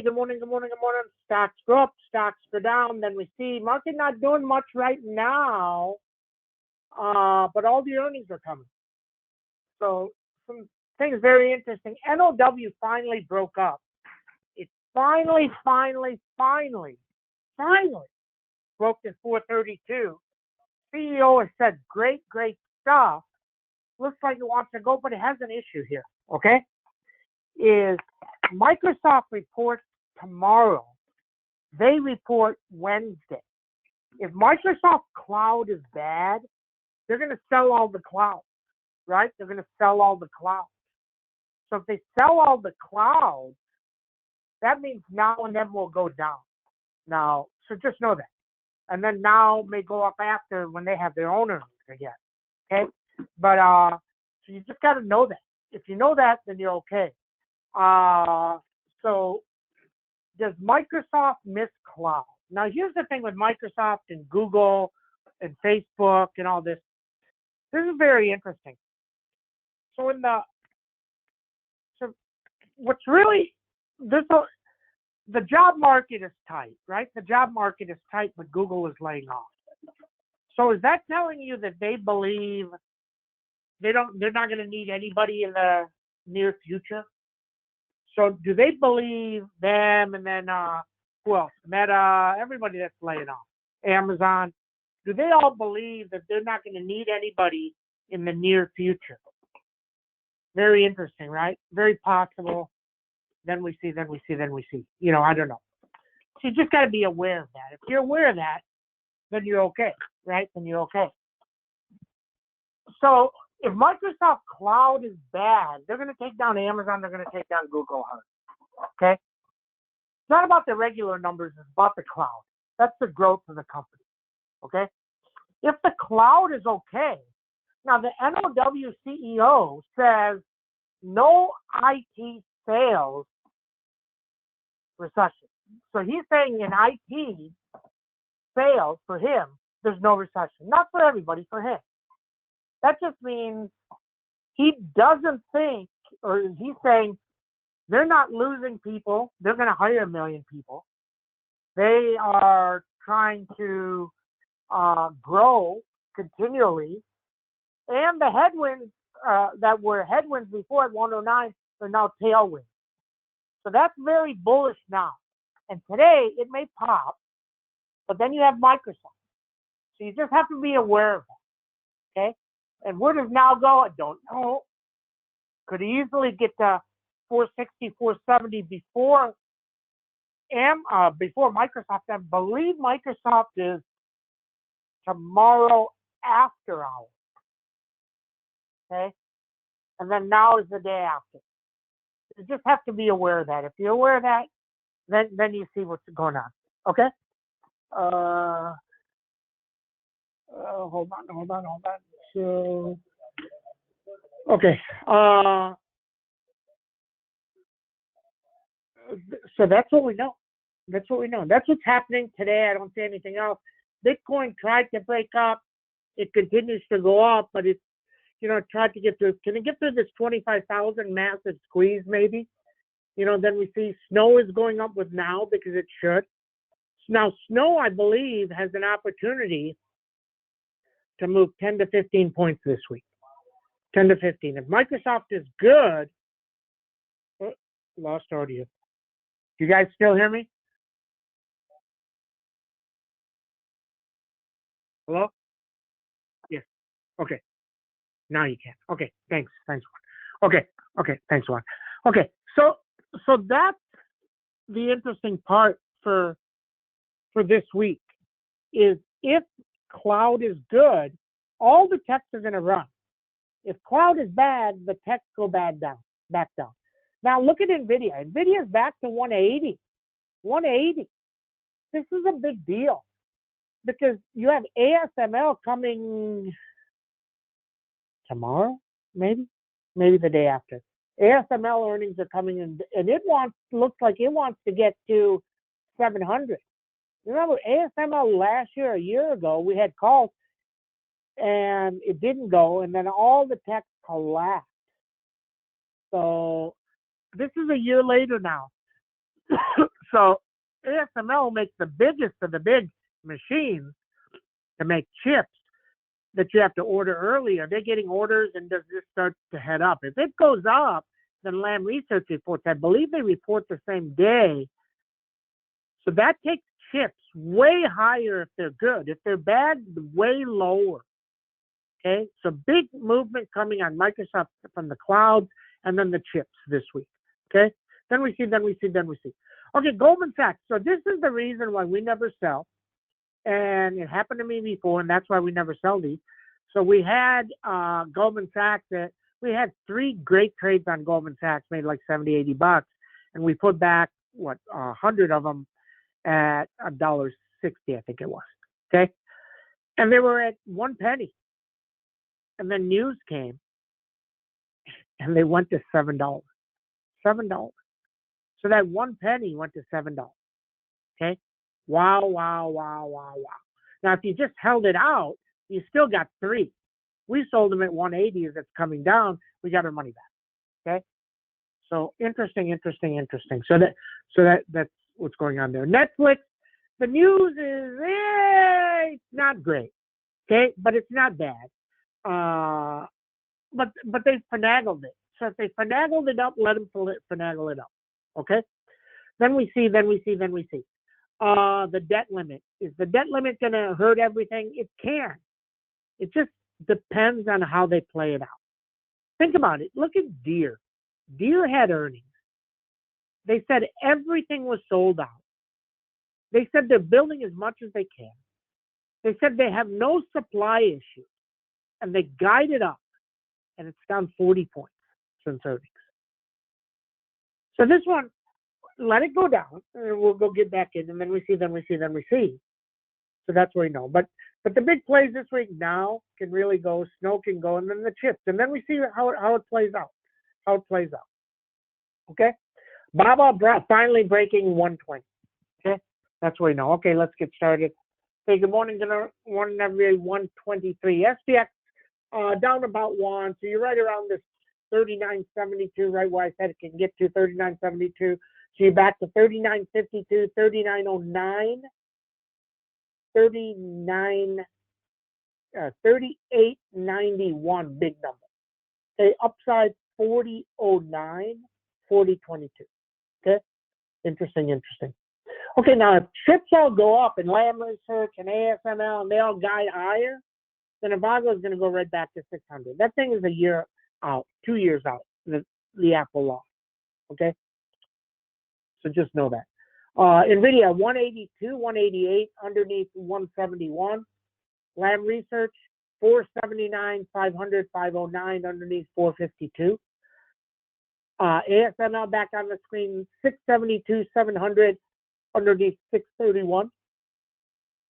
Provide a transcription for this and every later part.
Good morning, good morning, good morning. Stocks go up, stocks go down. Then we see market not doing much right now, but all the earnings are coming. So some things very interesting. NOW finally broke up. It finally broke to 432. CEO has said great stuff. Looks like it wants to go, but it has an issue here, okay? Is Microsoft reports tomorrow. They report Wednesday. If Microsoft Cloud is bad, they're going to sell all the clouds, right? They're going to sell all the clouds. So if they sell all the clouds, that means now and then will go down. Now, so just know that. And then now may go up after when they have their own earnings again, okay? But so you just got to know that. If you know that, then you're okay. So does Microsoft miss cloud? Now, here's the thing with Microsoft and Google and Facebook and all this. This is very interesting. So what's really the job market is tight, right? The job market is tight, but Google is laying off. So is that telling you that they believe they're not going to need anybody in the near future? So do they believe them, and then who else? Meta, everybody that's laying off, Amazon. Do they all believe that they're not going to need anybody in the near future? Very interesting, right? Very possible. Then we see. You know, I don't know. So you just got to be aware of that. If you're aware of that, then you're okay, right? Then you're okay. So if Microsoft Cloud is bad, they're going to take down Amazon, they're going to take down Google, okay? It's not about the regular numbers, it's about the cloud. That's the growth of the company, okay? If the cloud is okay, now the NOW CEO says no IT sales recession. So he's saying in IT sales, for him, there's no recession. Not for everybody, for him. That just means he doesn't think, or he's saying they're not losing people. They're going to hire 1 million people. They are trying to grow continually. And the headwinds that were headwinds before at 109 are now tailwinds. So that's very bullish now. And today it may pop, but then you have Microsoft. So you just have to be aware of that, okay? And where does now go? I don't know. Could easily get to 460, 470 before Microsoft. I believe Microsoft is tomorrow after hours. Okay? And then now is the day after. You just have to be aware of that. If you're aware of that, then you see what's going on. Okay? Hold on. So, okay. So that's what we know. That's what's happening today. I don't see anything else. Bitcoin tried to break up. It continues to go up, but it's, tried to get through. Can it get through this 25,000 massive squeeze maybe? Then we see Snow is going up with now because it should. Now, Snow, I believe, has an opportunity to move 10 to 15 points this week. 10 to 15. If Microsoft is good, lost audio. You guys still hear me? Hello? Yes. Okay. Now you can. Okay. Thanks. Okay. Thanks, Juan. Okay. So that's the interesting part for this week is if cloud is good, all the techs are going to run. If cloud is bad, the techs go back down. Now look at NVIDIA. NVIDIA is back to 180. 180. This is a big deal because you have ASML coming tomorrow, maybe the day after. ASML earnings are coming in, and looks like it wants to get to 700. Remember, ASML last year, a year ago, we had calls, and it didn't go, and then all the tech collapsed. So this is a year later now. So ASML makes the biggest of the big machines to make chips that you have to order early. Are they getting orders, and does this start to head up? If it goes up, then Lam Research reports, I believe they report the same day. So that takes chips way higher if they're good. If they're bad, way lower. Okay, so big movement coming on Microsoft from the clouds and then the chips this week. Okay, then we see. Okay, Goldman Sachs. So this is the reason why we never sell, and it happened to me before, and that's why we never sell these. So we had Goldman Sachs. We had 3 great trades on Goldman Sachs, made like $70-80, and we put back 100 of them at $1.60, I think it was. Okay, and they were at 1 penny. And then news came, and they went to $7. $7. So that 1 penny went to $7. Okay? Wow. Now, if you just held it out, you still got 3. We sold them at 180 as it's coming down. We got our money back. Okay? So interesting. So that's what's going on there. Netflix, the news is not great. Okay? But it's not bad. But they finagled it. So if they finagled it up, let them finagle it up. Okay? Then we see. The debt limit. Is the debt limit going to hurt everything? It can. It just depends on how they play it out. Think about it. Look at Deere. Deere had earnings. They said everything was sold out. They said they're building as much as they can. They said they have no supply issues. And they guided up, and it's down 40 points since earnings. So this one, let it go down, and we'll go get back in, and then we see. So that's where we know. But the big plays this week now can really go. Snow can go, and then the chips, and then we see how it plays out. Okay. Baba finally breaking 120. Okay, that's where we know. Okay, let's get started. Hey, good morning, everybody. 123 SPX. Down about 1, so you're right around this 39.72, right where I said it can get to 39.72. So you're back to 39.52, 39.09, 38.91, big number. Okay, upside 40.09, 40.22. Okay, interesting. Okay, now if chips all go up and Lam Research and ASML and they all guide higher, then Avago is going to go right back to 600. That thing is a year out, 2 years out, the Apple law. Okay? So just know that. NVIDIA, 182, 188, underneath 171. Lam Research, 479, 500, 509, underneath 452. ASML back on the screen, 672, 700, underneath 631.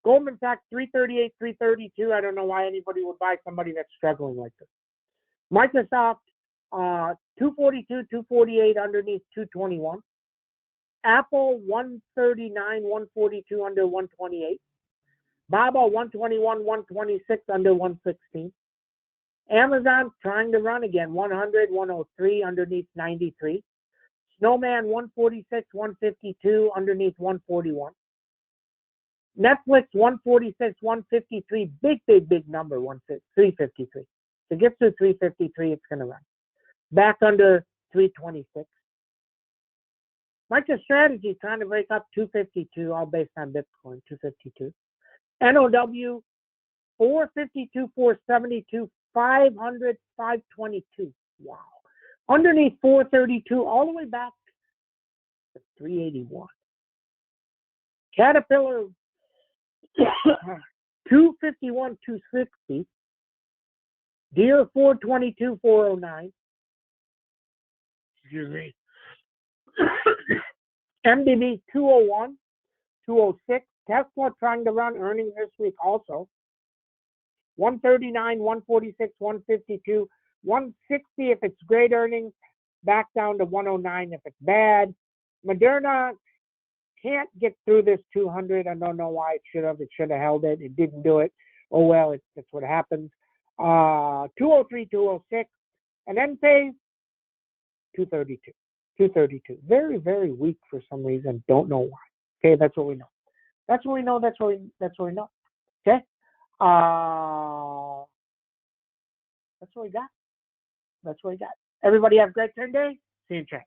Goldman Sachs, 338, 332. I don't know why anybody would buy somebody that's struggling like this. Microsoft, 242, 248, underneath 221. Apple, 139, 142, under 128. Baba, 121, 126, under 116. Amazon, trying to run again, 100, 103, underneath 93. Snowman, 146, 152, underneath 141. Netflix, 146, 153, big number, 353. To get to 353, it's going to run. Back under 326. MicroStrategy trying to break up 252, all based on Bitcoin, 252. NOW, 452, 472, 500, 522. Wow. Underneath 432, all the way back to 381. Caterpillar, 251, 260. Deere, 422, 409. Excuse me. MDB, 201, 206. Tesla trying to run earnings this week also. 139, 146, 152, 160 if it's great earnings, back down to 109 if it's bad. Moderna can't get through this 200. I don't know why it should have. It should have held it. It didn't do it. Oh well, that's what happens. 203, 206, and then phase 232. 232. Very, very weak for some reason. Don't know why. Okay, that's what we know. That's what we know. That's what we know. Okay. That's what we got. That's what we got. Everybody have a great 10 days. See you in chat.